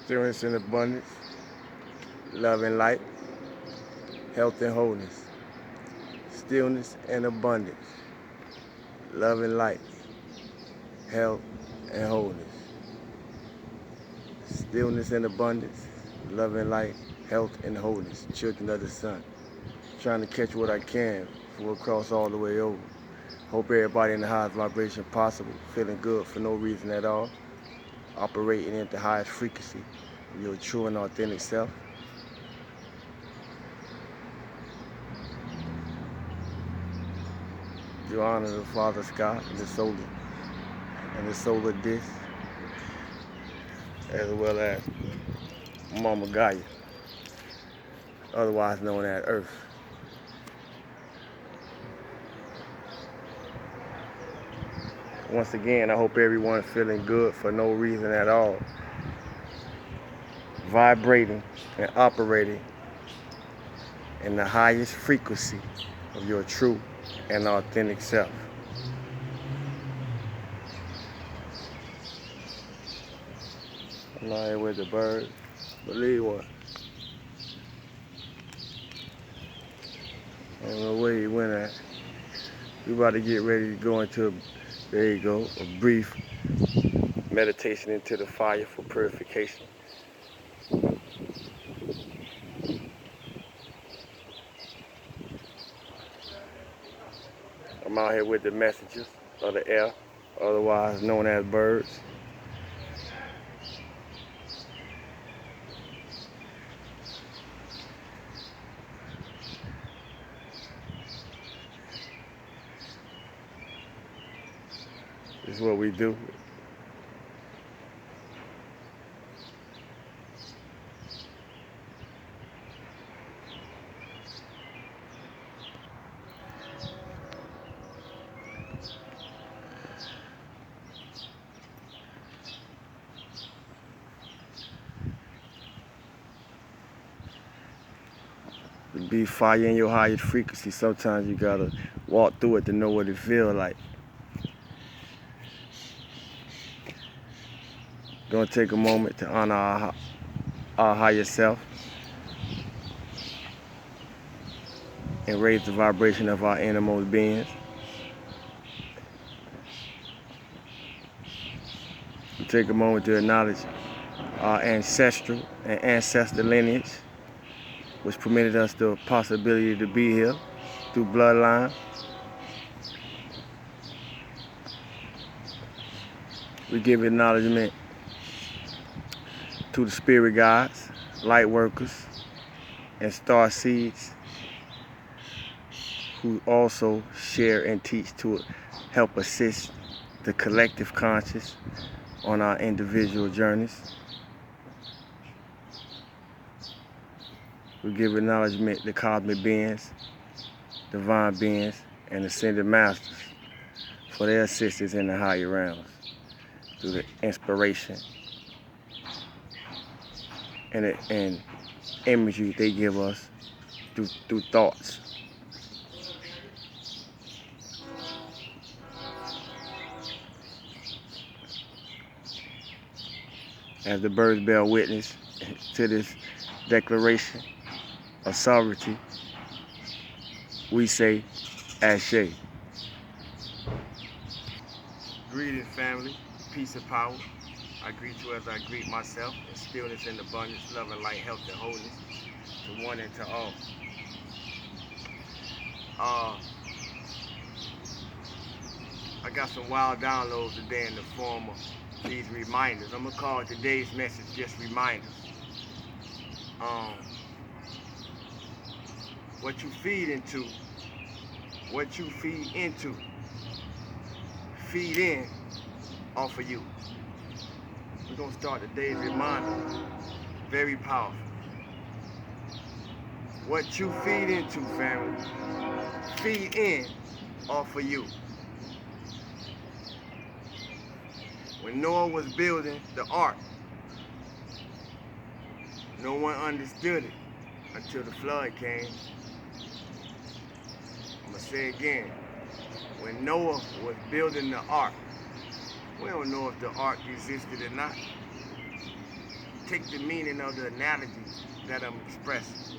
Stillness and abundance, love and light, health and wholeness. Stillness and abundance, love and light, health and wholeness. Stillness and abundance, love and light, health and wholeness. Children of the sun. Trying to catch what I can before I cross all the way over. Hope everybody in the highest vibration possible, feeling good for no reason at all, operating at the highest frequency of your true and authentic self. You honor the Father Sky and the solar disk, as well as Mama Gaia, otherwise known as Earth. Once again, I hope everyone's feeling good for no reason at all, vibrating and operating in the highest frequency of your true and authentic self. I'm not here with the bird. Believe what? I don't know where he went at. We about to get ready to go into, there you go, a brief meditation into the fire for purification. I'm out here with the messengers of the air, otherwise known as birds. This is what we do. To be fire in your highest frequency, sometimes you gotta walk through it to know what it feels like. Gonna take a moment to honor our higher self and raise the vibration of our innermost beings. Take a moment to acknowledge our ancestral and ancestor lineage, which permitted us the possibility to be here through bloodline. We give acknowledgement to the spirit guides, light workers, and star seeds who also share and teach to help assist the collective conscious on our individual journeys. We give acknowledgement to cosmic beings, divine beings, and ascended masters for their assistance in the higher realms through the inspiration and imagery they give us through thoughts. As the birds bear witness to this declaration of sovereignty, we say, Ashe. Greetings, family. Peace and power. I greet you as I greet myself in stillness and abundance, love and light, health and wholeness, to one and to all. I got some wild downloads today in the form of these reminders. I'm gonna call today's message just reminders. What you feed into, feed in off of you. We're gonna start today's reminder. Very powerful. What you feed into, family, feed in off of you. When Noah was building the ark, no one understood it until the flood came. I'm gonna say again, when Noah was building the ark, we don't know if the ark existed or not. take the meaning of the analogy that I'm expressing.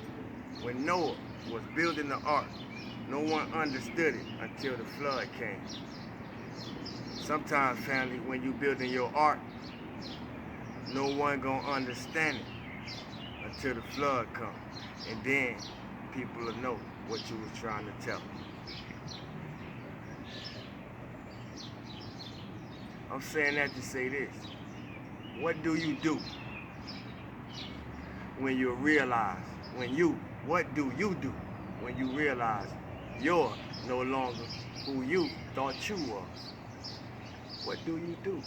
When Noah was building the ark, no one understood it until the flood came. Sometimes, family, when you building your ark, no one gonna understand it until the flood comes. And then people will know what you was trying to tell them. I'm saying that to say this. What do you do when you realize, what do you do when you realize you're no longer who you thought you was? What do you do?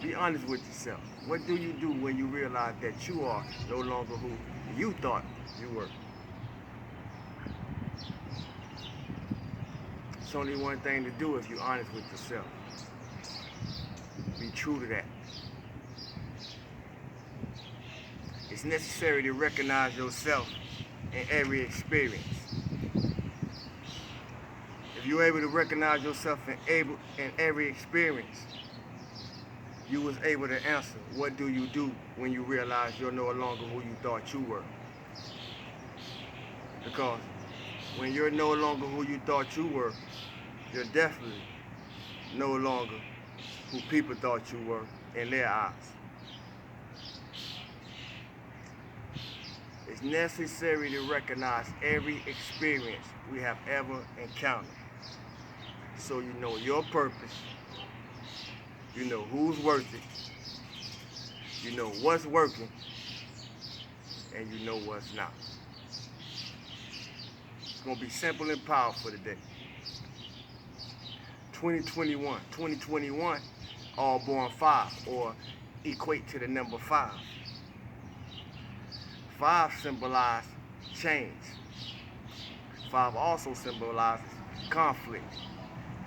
Be honest with yourself. What do you do when you realize that you are no longer who you thought you were? It's only one thing to do if you're honest with yourself. Be true to that. It's necessary to recognize yourself in every experience. If you're able to recognize yourself in every experience, you was able to answer, what do you do when you realize you're no longer who you thought you were? Because when you're no longer who you thought you were, you're definitely no longer who people thought you were in their eyes. It's necessary to recognize every experience we have ever encountered, so you know your purpose, you know who's worth it, you know what's working, and you know what's not. It's going to be simple and powerful today. 2021, all born 5, or equate to the number 5. 5 symbolizes change. 5 also symbolizes conflict.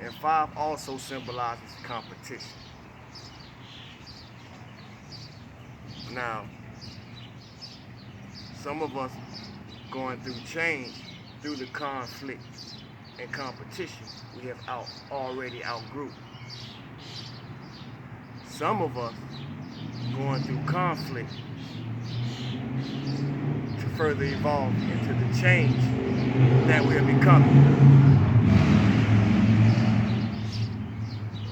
And 5 also symbolizes competition. Now, some of us going through change, through the conflict and competition we have already outgrew. Some of us going through conflict to further evolve into the change that we are becoming.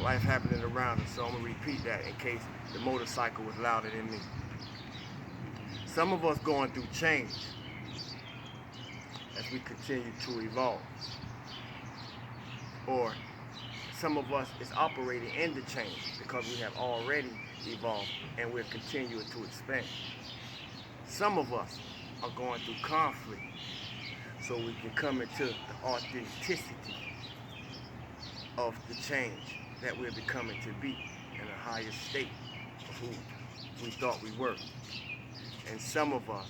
Life happening around us, so I'm going to repeat that in case the motorcycle was louder than me. Some of us going through change as we continue to evolve. Or some of us is operating in the change because we have already evolved and we're continuing to expand. Some of us are going through conflict so we can come into the authenticity of the change that we're becoming to be in a higher state of who we thought we were. And some of us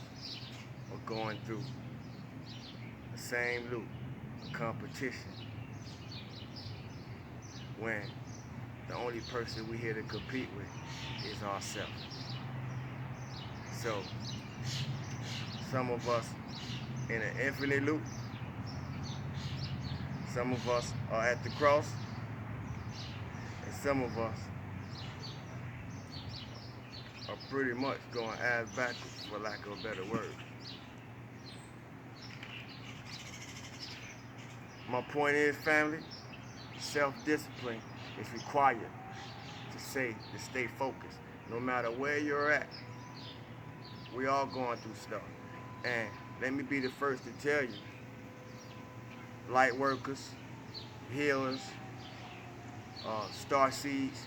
are going through the same loop of competition when the only person we're here to compete with is ourselves. So, some of us in an infinite loop, some of us are at the cross, and some of us are pretty much going ass backwards, for lack of a better word. My point is, family, self-discipline is required to stay focused. No matter where you're at, we all going through stuff. And let me be the first to tell you, light workers, healers, star seeds,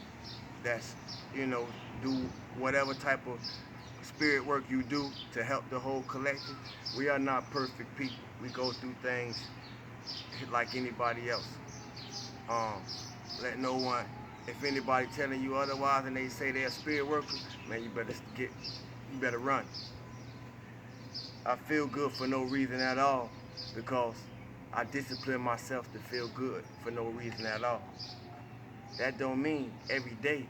that's, do whatever type of spirit work you do to help the whole collective. We are not perfect people. We go through things like anybody else. Let no one, if anybody telling you otherwise and they say they're a spirit worker, man, you better run. I feel good for no reason at all because I discipline myself to feel good for no reason at all. That don't mean every day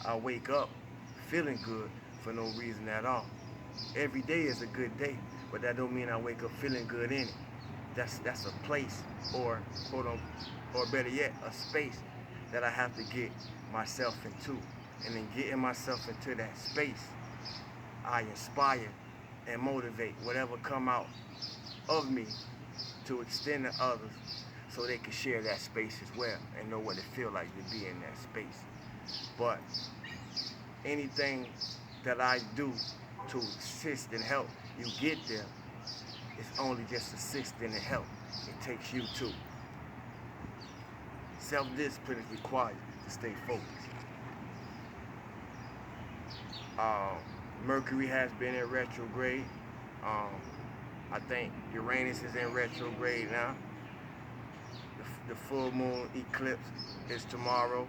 I wake up feeling good for no reason at all. Every day is a good day, but that don't mean I wake up feeling good in it. That's a place, or better yet, a space that I have to get myself into And in getting myself into that space, I inspire and motivate whatever come out of me to extend to others so they can share that space as well and know what it feels like to be in that space. But anything that I do to assist and help you get there, it's only just assisting and help. It takes you too. Self-discipline is required to stay focused. Mercury has been in retrograde. I think Uranus is in retrograde now. The full moon eclipse is tomorrow.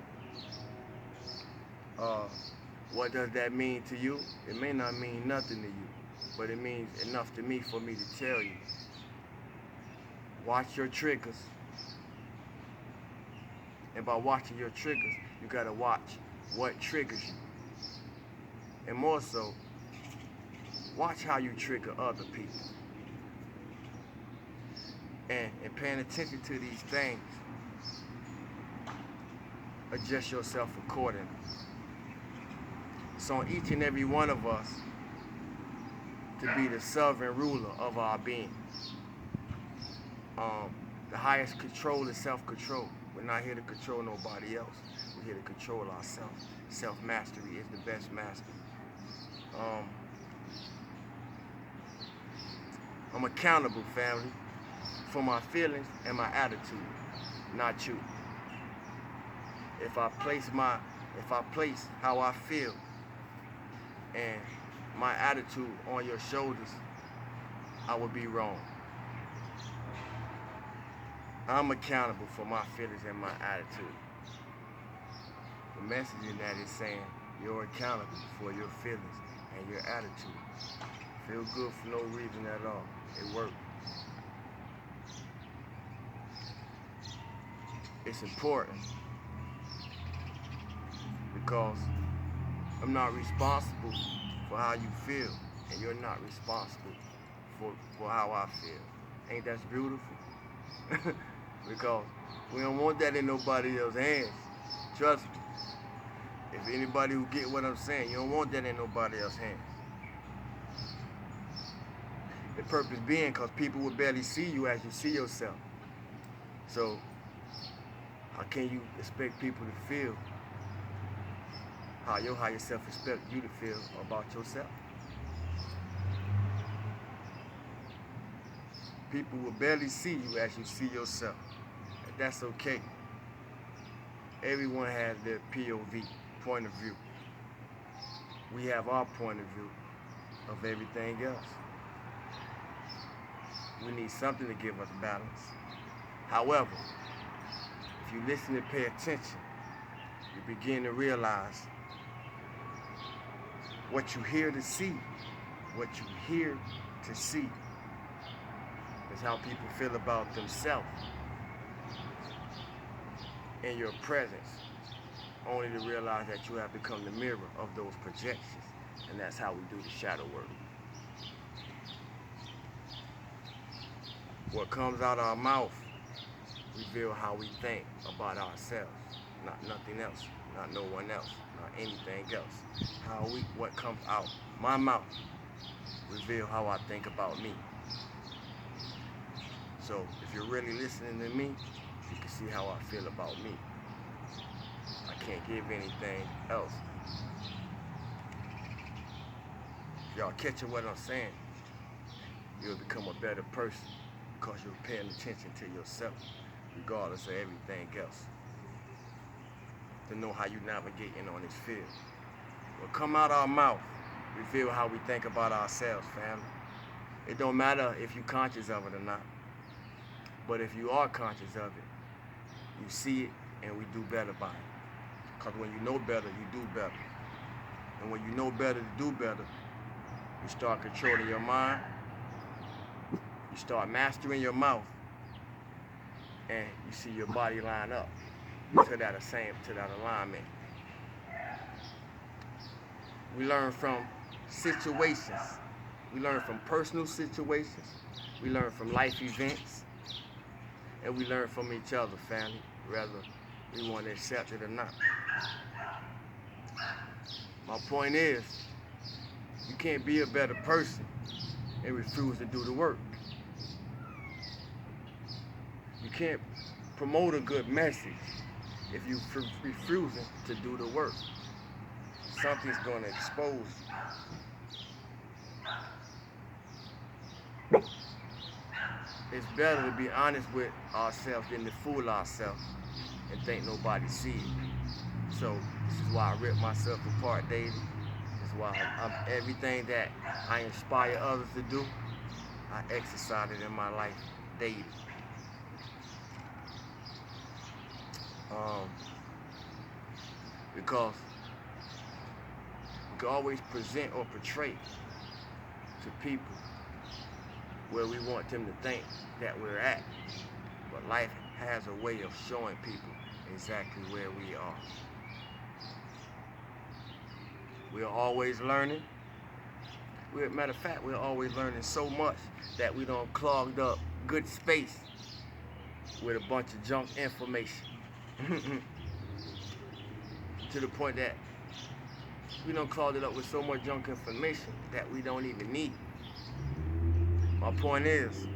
What does that mean to you? It may not mean nothing to you, but it means enough to me for me to tell you. Watch your triggers. And by watching your triggers, you gotta watch what triggers you. And more so, watch how you trigger other people. And paying attention to these things, adjust yourself accordingly. It's on each and every one of us to be the sovereign ruler of our being. The highest control is self-control. We're not here to control nobody else. We're here to control ourselves. Self-mastery is the best master. I'm accountable, family, for my feelings and my attitude, not you. If I place how I feel and my attitude on your shoulders, I would be wrong. I'm accountable for my feelings and my attitude. The message in that is saying you're accountable for your feelings and your attitude. Feel good for no reason at all. It works. It's important because I'm not responsible for how you feel, and you're not responsible for how I feel. Ain't that beautiful? Because we don't want that in nobody else's hands. Trust me. If anybody who get what I'm saying, you don't want that in nobody else's hands. The purpose being because people will barely see you as you see yourself. So how can you expect people to feel how your higher self expects you to feel about yourself? People will barely see you as you see yourself. And that's okay. Everyone has their POV, point of view. We have our point of view of everything else. We need something to give us balance. However, if you listen and pay attention, you begin to realize what you hear to see, is how people feel about themselves in your presence, only to realize that you have become the mirror of those projections, and that's how we do the shadow work. What comes out of our mouth reveals how we think about ourselves, not nothing else, not no one else, not anything else. What comes out my mouth reveals how I think about me. So if you're really listening to me, you can see how I feel about me. I can't give anything else. If y'all catching what I'm saying, you'll become a better person because you're paying attention to yourself, regardless of everything else. To know how you navigating on this field. What come out our mouth reveal how we think about ourselves, family. It don't matter if you're conscious of it or not. But if you are conscious of it, you see it and we do better by it. Because when you know better, you do better. And when you know better to do better, you start controlling your mind, you start mastering your mouth, and you see your body line up to that alignment. We learn from situations. We learn from personal situations. We learn from life events. And we learn from each other, family, whether we want to accept it or not. My point is, you can't be a better person and refuse to do the work. You can't promote a good message if you refusing to do the work. Something's going to expose you. It's better to be honest with ourselves than to fool ourselves and think nobody sees it. So this is why I rip myself apart daily. This is why everything that I inspire others to do, I exercise it in my life daily. Because we can always present or portray to people where we want them to think that we're at. But life has a way of showing people exactly where we are. We're always learning. Matter of fact, we're always learning so much that we don't clogged up good space with a bunch of junk information. To the point that we don't clog it up with so much junk information that we don't even need. My point is,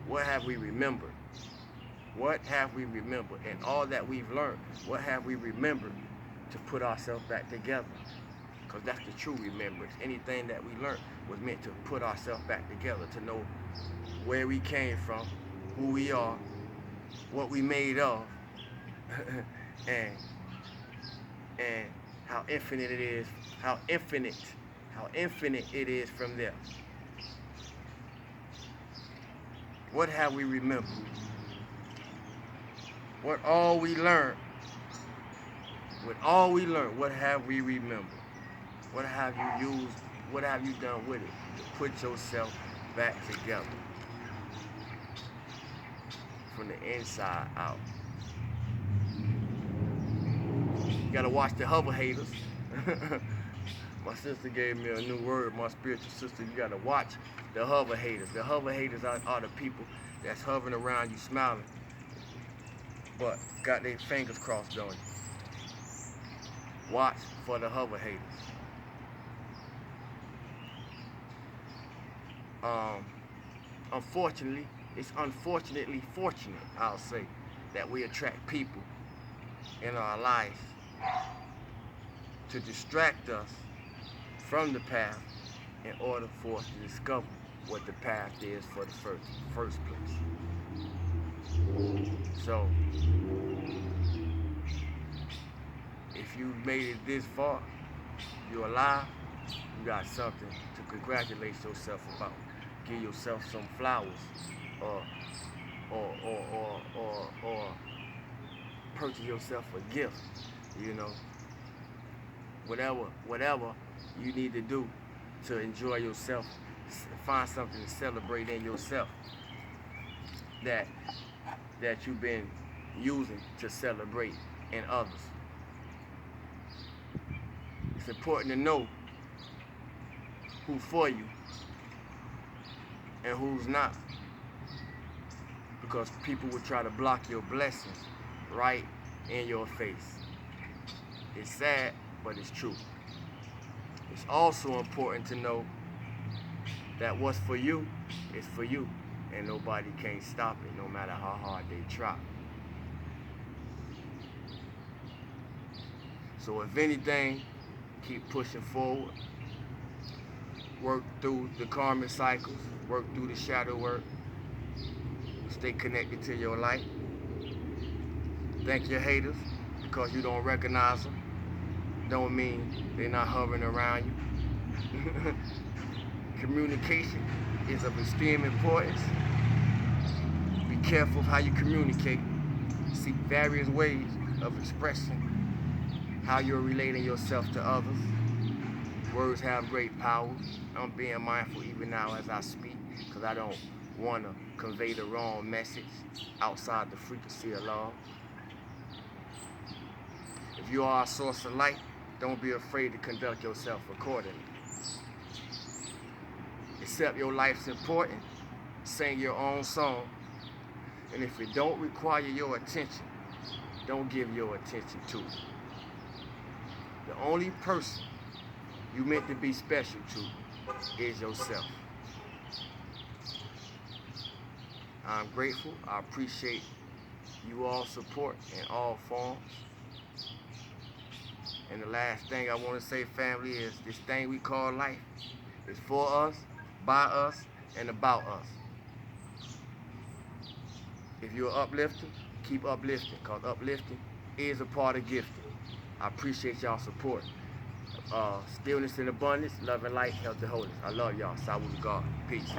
what have we remembered? What have we remembered? And all that we've learned, what have we remembered to put ourselves back together? Because that's the true remembrance. Anything that we learned was meant to put ourselves back together, to know where we came from, who we are, what we made of, and how infinite it is, how infinite it is from there. What have we remembered? What all we learned? What have we remembered? What have you used? What have you done with it to put yourself back together from the inside out? You gotta watch the hover haters. My sister gave me a new word, my spiritual sister. You gotta watch the hover haters. The hover haters are the people that's hovering around you smiling, but got their fingers crossed on you. Watch for the hover haters. Unfortunately, it's unfortunately fortunate, I'll say, that we attract people in our lives to distract us from the path in order for us to discover what the path is for the first place. So, if you made it this far, you're alive, you got something to congratulate yourself about. Give yourself some flowers, or purchase yourself a gift, you know. Whatever you need to do to enjoy yourself, find something to celebrate in yourself that you've been using to celebrate in others. It's important to know who's for you and who's not, because people will try to block your blessings right in your face. It's sad, but it's true. It's also important to know that what's for you is for you, and nobody can stop it, no matter how hard they try. So if anything, keep pushing forward. Work through the karmic cycles, work through the shadow work, stay connected to your light. Thank your haters, because you don't recognize them. Don't mean they're not hovering around you. Communication is of extreme importance. Be careful of how you communicate. Seek various ways of expressing how you're relating yourself to others. Words have great power. I'm being mindful even now as I speak, because I don't want to convey the wrong message outside the frequency of love. If you are a source of light, don't be afraid to conduct yourself accordingly. Accept your life's important. Sing your own song. And if it don't require your attention, don't give your attention to it. The only person you meant to be special to is yourself. I'm grateful. I appreciate you all support in all forms. And the last thing I want to say, family, is this thing we call life is for us, by us, and about us. If you're an uplifter, keep uplifting, because uplifting is a part of gifting. I appreciate y'all support. Stillness and abundance, love and light, health and wholeness. I love y'all. Salud God. Peace.